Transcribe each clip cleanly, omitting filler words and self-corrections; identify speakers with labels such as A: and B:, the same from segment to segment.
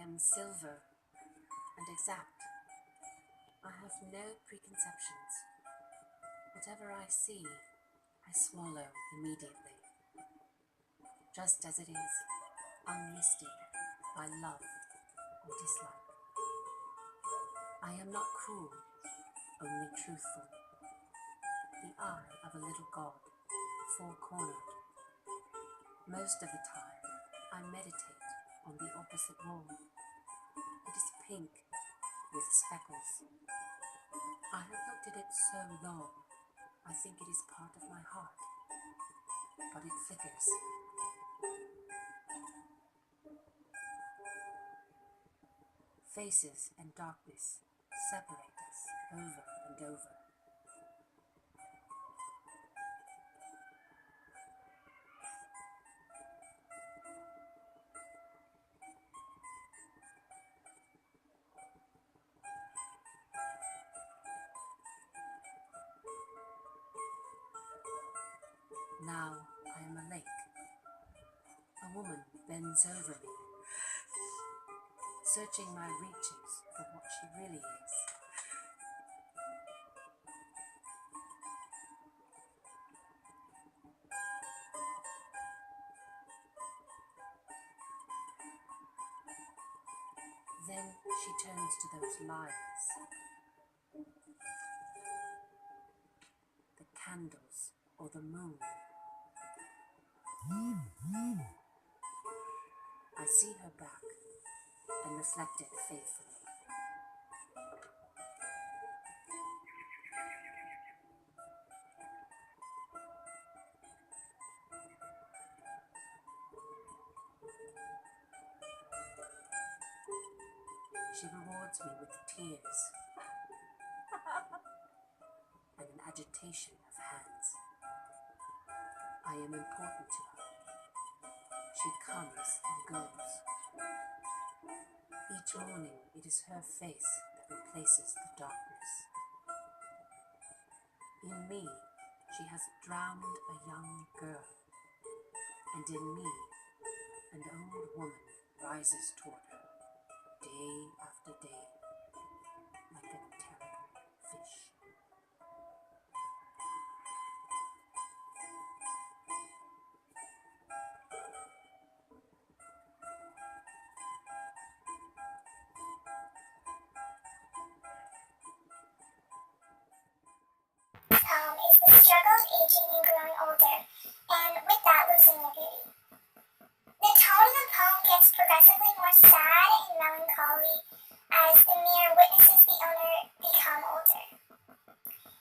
A: am silver and exact. I have no preconceptions. Whatever I see, I swallow immediately, just as it is, unmisted by love or dislike. I am not cruel, only truthful. The eye of a little god, four-cornered. Most of the time, I meditate on the opposite wall. It is pink with speckles. I have looked at it so long, I think it is part of my heart, but it flickers. Faces and darkness separate us over and over. Now I am a lake. A woman bends over me, searching my reaches for what she really is. Then she turns to those liars, the candles or the moon. I see her back and reflect it faithfully. She rewards me with tears and an agitation of hands. I am important to her. She comes and goes. Each morning it is her face that replaces the darkness. In me, she has drowned a young girl, and in me, an old woman rises toward her, day after day, like a terrible fish.
B: Is the struggle of aging and growing older, and with that losing your beauty. The tone of the poem gets progressively more sad and melancholy as the mirror witnesses the owner become older.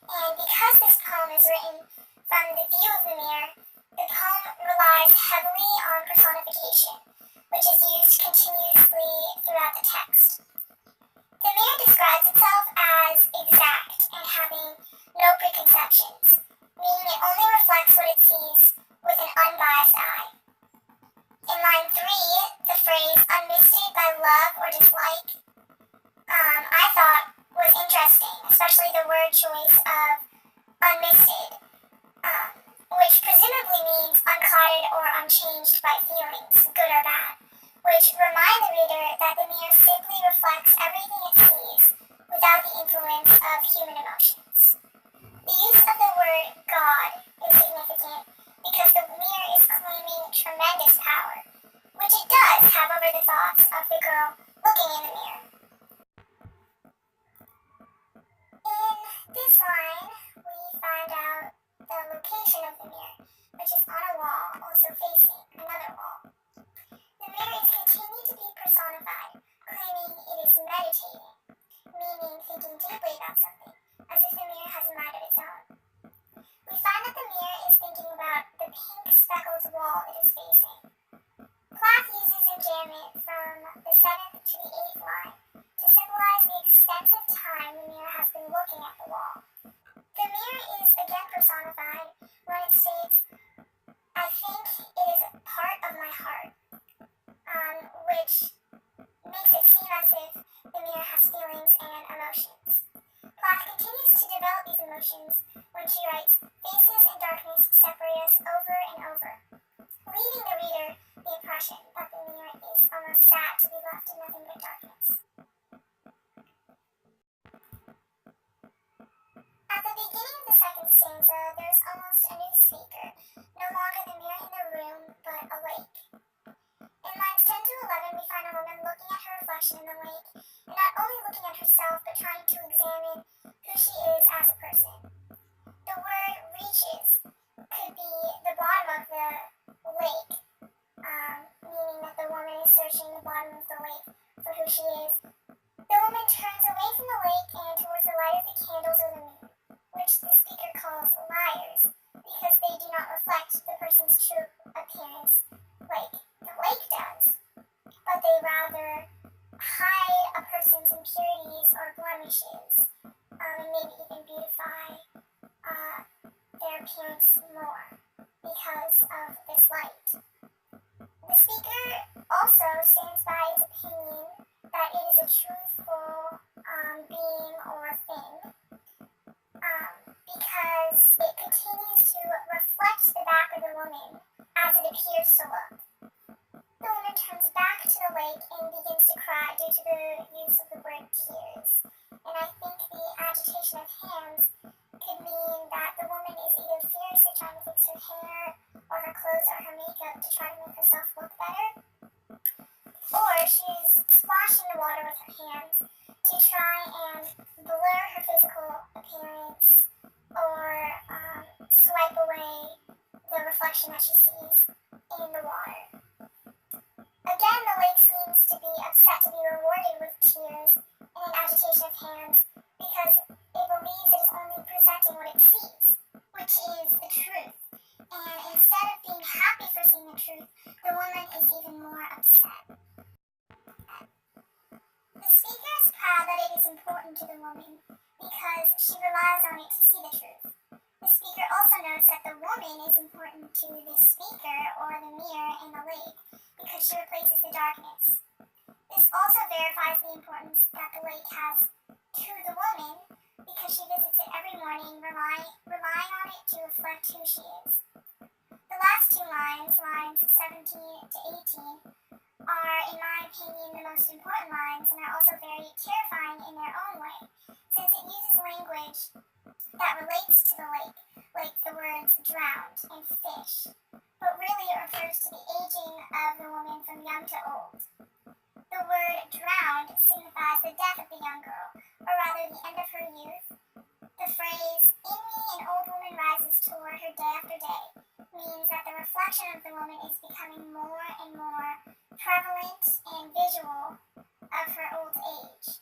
B: And because this poem is written from the view of the mirror, the poem relies heavily on personification, which is used continuously throughout the text. The mirror describes itself as exact and having no preconceptions, meaning it only reflects what it sees with an unbiased eye. In line 3, the phrase unmisted by love or dislike, I thought was interesting, especially the word choice of unmisted, which presumably means unclouded or unchanged by feelings, good or bad, which remind the reader that the mirror simply reflects everything it sees without the influence of human emotions. The use of the word God is significant because the mirror is claiming tremendous power, which it does have over the thoughts of the girl looking in the mirror. In this line, we find out the location of the mirror, which is on a wall, also facing another wall. The mirror is continued to be personified, claiming it is meditating, meaning thinking deeply about something, as if the mirror has a mind of its own. We find that the mirror is thinking about the pink speckled wall it is facing. Plath uses enjambment from the 7th to the 8th line to symbolize the extensive time the mirror has been looking at the wall. The mirror is again personified when it states, I think it is part of my heart, which makes it seem as if the mirror has feelings and emotions. Plath continues to develop these emotions when she writes, faces and darkness separate us over and over, leaving the reader the impression that the mirror is almost sad to be left in nothing but stanza, there's almost a new speaker, no longer the mirror in the room, but a lake. In lines 10 to 11, we find a woman looking at her reflection in the lake, and not only looking at herself, but trying to examine who she is as a person. The word reaches could be the bottom of the lake, meaning that the woman is searching the bottom of the lake for who she is. The woman turns away from the lake and towards the light of the candles or the moon, which the speaker calls liars, because they do not reflect the person's true appearance like the lake does, but they rather hide a person's impurities or blemishes, and maybe even beautify their appearance more because of this light. The speaker also stands by its opinion that it is a truthful being or thing, because it continues to reflect the back of the woman as it appears to look. The woman turns back to the lake and begins to cry due to the use of the word tears. And I think the agitation of hands could mean that the woman is either furiously trying to fix her hair or her clothes or her makeup to try to make herself look better, or she's splashing the water with her hands to try and blur her physical appearance or swipe away the reflection that she sees in the water. Again, the lake seems to be upset to be rewarded with tears and an agitation of hands because it believes it is only presenting what it sees, which is the truth. And instead of being happy for seeing the truth, the woman is even more upset. The speaker is proud that it is important to the woman because she relies on it to see the truth. The speaker also notes that the woman is important to the speaker or the mirror in the lake because she replaces the darkness. This also verifies the importance that the lake has to the woman because she visits it every morning, relying on it to reflect who she is. The last two lines, lines 17 to 18, are, in my opinion, the most important lines and are also very terrifying in their own way, since it uses language that relates to the lake, like the words drowned and fish, but really it refers to the aging of the woman from young to old. The word drowned signifies the death of the young girl, or rather the end of her youth. The phrase, "In me an old woman rises toward her day after day," means that the reflection of the woman is becoming more and more prevalent and visual of her old age.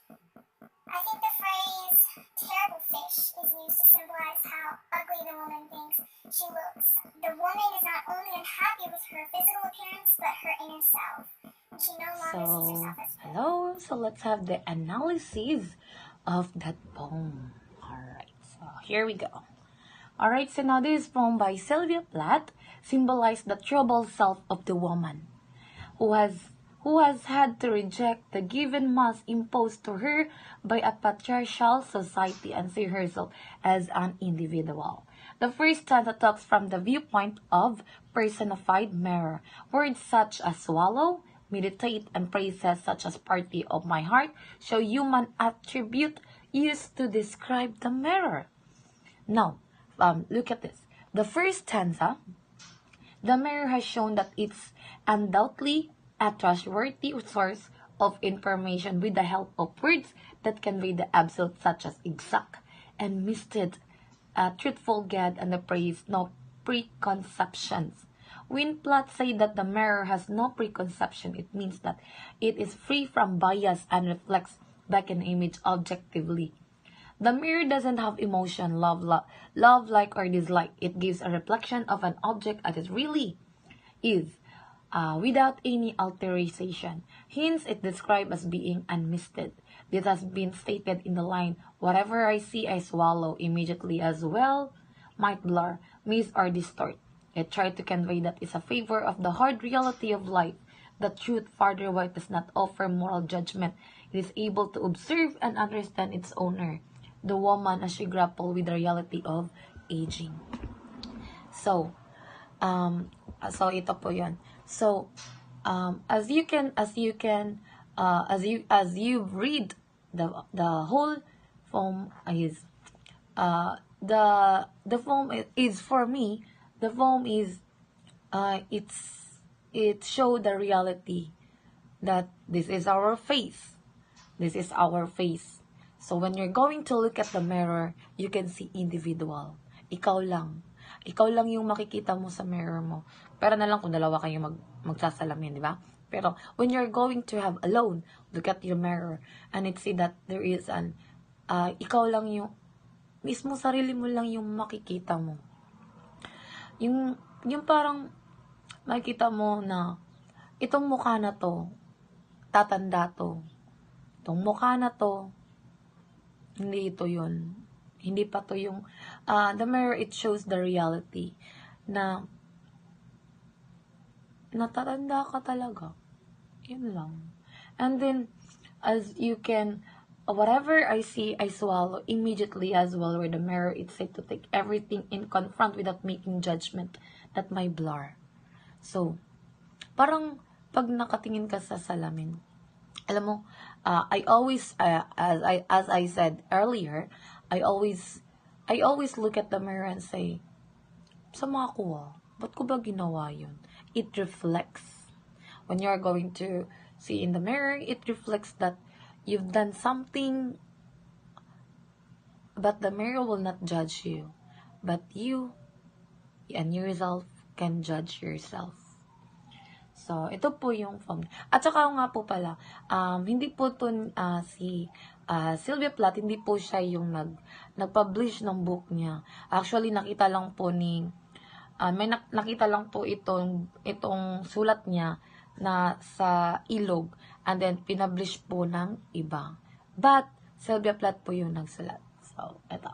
B: I think the phrase "terrible fish" is used to symbolize how ugly the woman thinks she looks. The woman is not only unhappy with her physical appearance, but her inner self. And she no longer sees herself as pretty.
C: Hello, so let's have the analysis of that poem. Alright, so here we go. Alright, so now this poem by Sylvia Plath symbolizes the troubled self of the woman who has had to reject the given mass imposed to her by a patriarchal society and see herself as an individual. The first stanza talks from the viewpoint of personified mirror. Words such as swallow, meditate, and phrases such as party of my heart show human attribute used to describe the mirror. Now, look at this. The first stanza, the mirror has shown that it's undoubtedly a trustworthy source of information with the help of words that convey the absolute, such as exact and misted, truthful, God, and the praise, no preconceptions. When Plath say that the mirror has no preconception, it means that it is free from bias and reflects back an image objectively. The mirror doesn't have emotion, love, like, or dislike. It gives a reflection of an object as it really is, without any alteration. Hence, it described as being unmisted. This has been stated in the line, "Whatever I see, I swallow immediately as well," might blur, miss, or distort. It tried to convey that it's a favor of the hard reality of life. The truth, farther white, does not offer moral judgment. It is able to observe and understand its owner, the woman, as she grapple with the reality of aging. So ito po 'yon. So as you read the whole poem, is the foam is, for me, the foam is, it show the reality that this is our face. This is our face. So when you're going to look at the mirror, you can see individual. Ikaw lang. Ikaw lang yung makikita mo sa mirror mo. Pero na lang kung dalawa kayo magsasalamin, di ba? Pero when you're going to have alone, look at your mirror and it see that there is ikaw lang yung, mismo sarili mo lang yung makikita mo. Yung parang makikita mo na itong mukha na to, tatanda to. Itong mukha na to, hindi ito yun. Hindi pa to yung, the mirror, it shows the reality na natatanda ka talaga. Yun lang. And then, as you can, whatever I see, I swallow immediately as well, where the mirror, it's said to take everything in confront without making judgment that may blur. So, parang, pag nakatingin ka sa salamin, alam mo, I always, as I said earlier, I always look at the mirror and say, sama ko ba't ko ba ginawa yun? It reflects. When you're going to see in the mirror, it reflects that you've done something, but the mirror will not judge you. But you and yourself can judge yourself. So, ito po yung form. At saka nga po pala, hindi po to si Sylvia Plath, hindi po siya yung nag-publish ng book niya. Actually, nakita lang po nakita lang po itong sulat niya na sa ilog, and then pinublish po ng iba. But, Sylvia Plath po yung nagsulat. So, ito.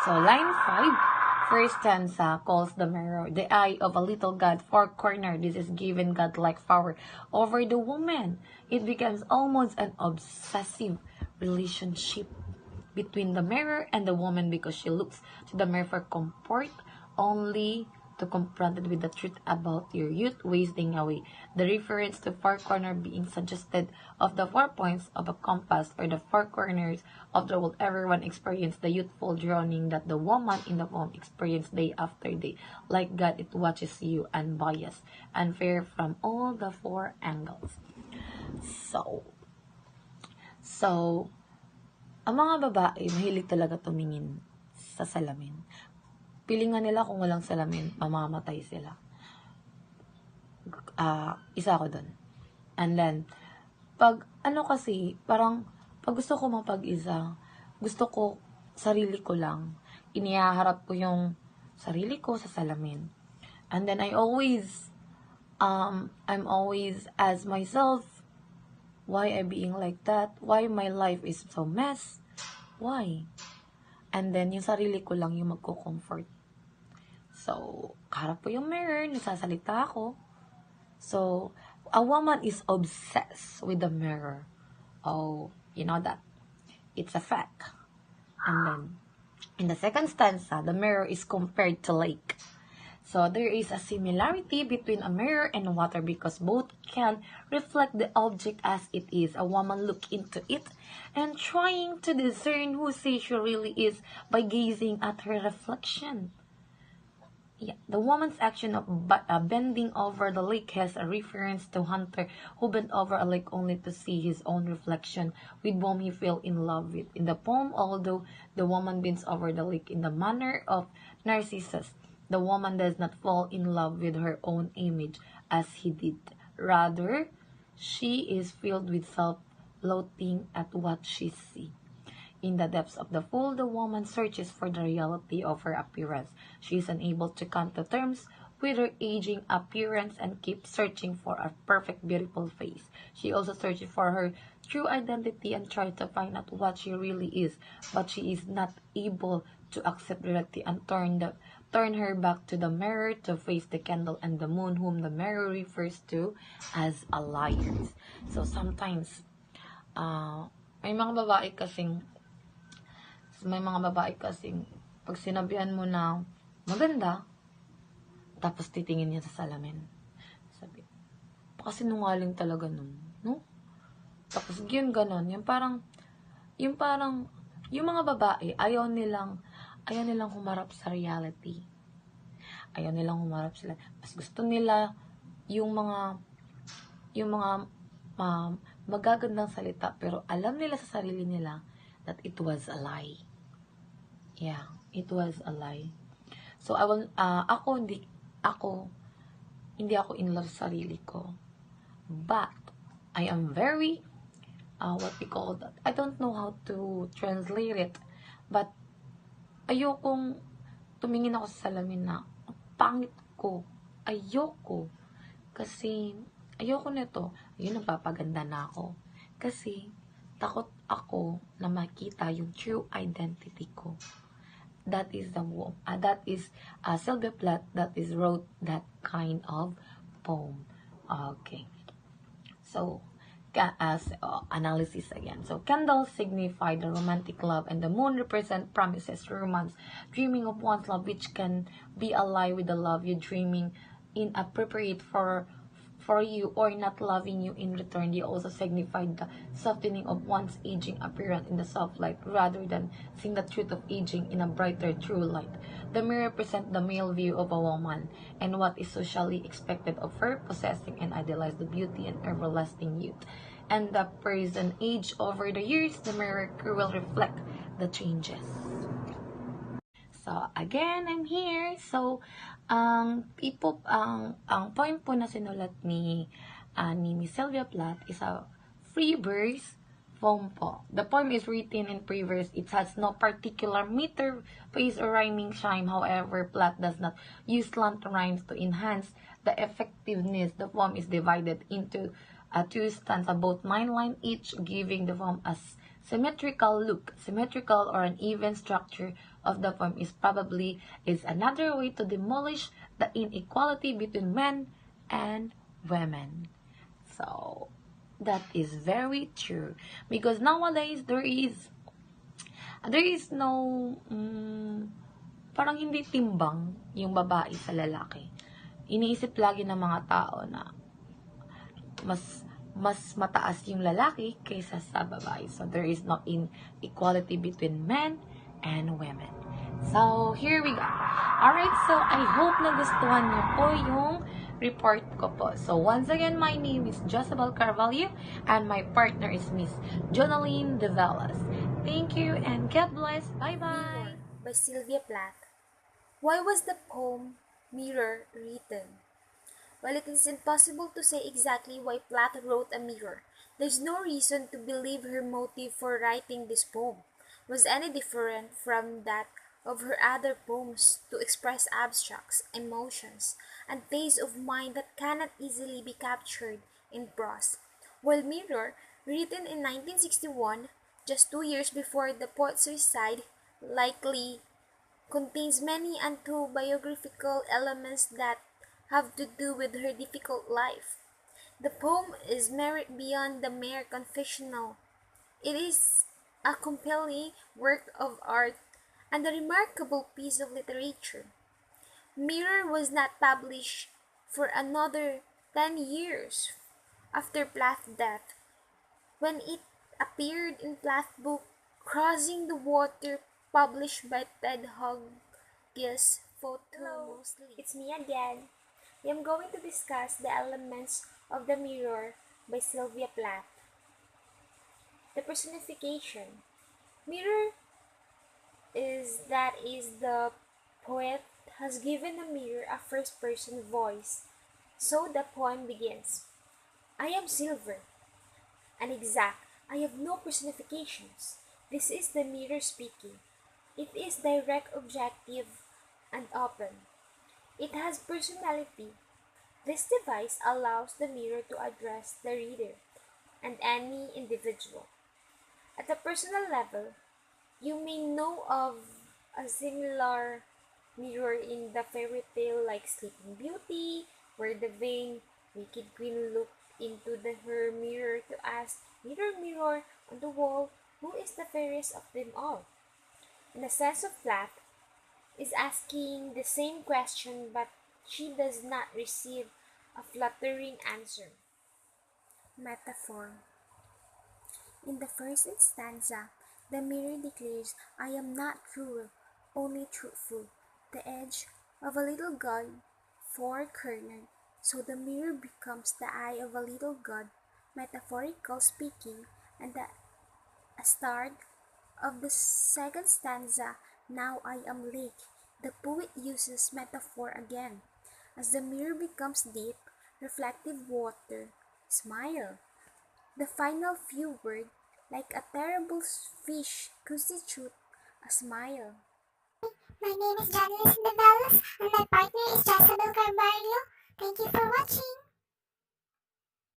C: So, line 5. First stanza calls the mirror the eye of a little god, four corner. This is given godlike power over the woman. It becomes almost an obsessive relationship between the mirror and the woman, because she looks to the mirror for comfort, only to confront it with the truth about your youth wasting away. The reference to four corner being suggested of the 4 points of a compass, or the four corners of the world everyone experienced, the youthful drowning that the woman in the poem experienced day after day. Like God, it watches you, unbiased, unfair from all the four angles. So, ang mga babae, mahilig talaga tumingin sa salamin. Piling nga nila kung walang salamin, mamamatay sila. Isa ako dun. And then, pag gusto ko mapag-isa, gusto ko sarili ko lang, inihaharap ko yung sarili ko sa salamin. And then, I'm always ask myself, why I being like that? Why my life is so mess? Why? And then, yung sarili ko lang yung magko-comfort. So, harap po yung mirror, nasasalita ako. So, a woman is obsessed with the mirror. Oh, you know that. It's a fact. And then, in the second stanza, the mirror is compared to lake. So, there is a similarity between a mirror and water, because both can reflect the object as it is. A woman look into it and trying to discern who she really is by gazing at her reflection. Yeah, the woman's action of bending over the lake has a reference to Hunter, who bent over a lake only to see his own reflection, with whom he fell in love with. In the poem, although the woman bends over the lake in the manner of Narcissus, the woman does not fall in love with her own image as he did. Rather, she is filled with self-loathing at what she sees. In the depths of the pool, the woman searches for the reality of her appearance. She is unable to come to terms with her aging appearance and keeps searching for a perfect, beautiful face. She also searches for her true identity and tries to find out what she really is, but she is not able to accept reality and turn her back to the mirror to face the candle and the moon, whom the mirror refers to as a liar. So sometimes, may mga babae kasing pag sinabihan mo na maganda, tapos titingin niya sa salamin. Sabi, pakasinungaling talaga nun, no? Tapos yun ganon, yung parang yung mga babae, ayaw nilang humarap sa reality. Ayaw nilang humarap sila. Mas gusto nila yung mga magagandang salita, pero alam nila sa sarili nila that it was a lie. Yeah, it was a lie. So, hindi ako in love sa sarili ko. But, I am very, what we call that? I don't know how to translate it. But, ayokong tumingin ako sa salamin na, ang pangit ko. Ayoko. Kasi, ayoko nito. Ayun, nagpapaganda na ako. Kasi, takot ako na makita yung true identity ko. That is Sylvia Plath that is wrote that kind of poem. Okay. So, analysis again. So, candles signify the romantic love, and the moon represent promises, romance, dreaming of one's love, which can be a lie with the love you're dreaming inappropriate for you or not loving you in return. They also signify the softening of one's aging appearance in the soft light rather than seeing the truth of aging in a brighter true light. The mirror represents the male view of a woman and what is socially expected of her, possessing and idealize the beauty and everlasting youth. And the person age over the years, the mirror will reflect the changes. So, again, I'm here. So, ang poem po na sinulat ni Miss Sylvia Plath is a free verse poem po. The poem is written in free verse. It has no particular meter, pace, or rhyming scheme. However, Plath does not use slant rhymes to enhance the effectiveness. The poem is divided into two stanzas, about 9 lines each, giving the poem a symmetrical look. Symmetrical or an even structure of the poem is another way to demolish the inequality between men and women. So, that is very true. Because nowadays, there is no, parang hindi timbang yung babae sa lalaki. Iniisip lagi ng mga tao na mas mataas yung lalaki kaysa sa babae. So, there is no inequality between men and women. So, here we go. Alright, so I hope nagustuhan niyo po yung report ko po. So, once again, my name is Josabel Carvalho and my partner is Miss Jonaline Develas. Thank you and God bless. Bye-bye.
D: By Sylvia Plath. Why was the poem Mirror written? While it is impossible to say exactly why Plath wrote a mirror, there's no reason to believe her motive for writing this poem was any different from that of her other poems to express abstracts, emotions, and states of mind that cannot easily be captured in prose. While Mirror, written in 1961, just 2 years before the poet's suicide, likely contains many autobiographical elements that have to do with her difficult life. The poem is merit beyond the mere confessional. It is a compelling work of art and a remarkable piece of literature. Mirror was not published for another 10 years after Plath's death, when it appeared in Plath's book Crossing the Water, published by Ted Hughes Photo.
B: Hello, it's me again. I am going to discuss the elements of the mirror by Sylvia Plath. The personification. Mirror is the poet has given a mirror a first-person voice. So the poem begins. I am silver, and exact. I have no personifications. This is the mirror speaking. It is direct, objective, and open. It has personality. This device allows the mirror to address the reader and any individual. At a personal level, you may know of a similar mirror in the fairy tale like Sleeping Beauty, where the vain, wicked queen looked into her mirror to ask, Mirror, mirror on the wall, who is the fairest of them all? In the sense of Plath, is asking the same question, but she does not receive a flattering answer.
D: Metaphor. In the first stanza, The mirror declares, I am not cruel, only truthful. The edge of a little god, four-cornered. So the mirror becomes the eye of a little god, metaphorical speaking, and the start of the second stanza, now I am lake. The poet uses metaphor again. As the mirror becomes deep, reflective water, smile. The final few words, like a terrible fish, constitute a smile.
B: My name is Janice Develos, and my partner is Jezebel Carvalho. Thank you for watching.